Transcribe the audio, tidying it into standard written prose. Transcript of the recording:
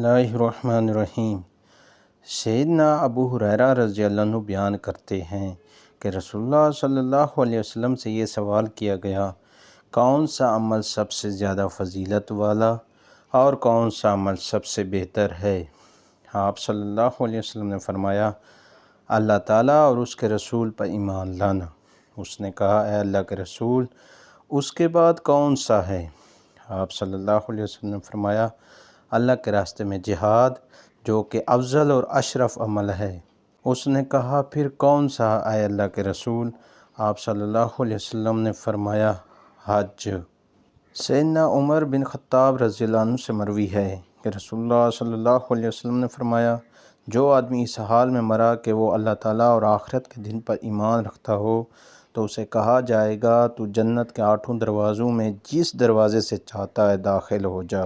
اللہ الرحمن الرحیم۔ سیدنا ابو ہریرہ رضی اللہ عنہ بیان کرتے ہیں کہ رسول اللہ صلی اللہ علیہ وسلم سے یہ سوال کیا گیا، کون سا عمل سب سے زیادہ فضیلت والا اور کون سا عمل سب سے بہتر ہے؟ آپ صلی اللہ علیہ وسلم نے فرمایا، اللہ تعالیٰ اور اس کے رسول پر ایمان لانا۔ اس نے کہا، اے اللہ کے رسول، اس کے بعد کون سا ہے؟ آپ صلی اللہ علیہ وسلم نے فرمایا، اللہ کے راستے میں جہاد، جو کہ افضل اور اشرف عمل ہے۔ اس نے کہا، پھر کون سا اے اللہ کے رسول؟ آپ صلی اللہ علیہ وسلم نے فرمایا، حج۔ سیدنا عمر بن خطاب رضی اللہ عنہ سے مروی ہے کہ رسول اللہ صلی اللہ علیہ وسلم نے فرمایا، جو آدمی اس حال میں مرا کہ وہ اللہ تعالیٰ اور آخرت کے دن پر ایمان رکھتا ہو تو اسے کہا جائے گا، تو جنت کے 8 دروازوں میں جس دروازے سے چاہتا ہے داخل ہو جا۔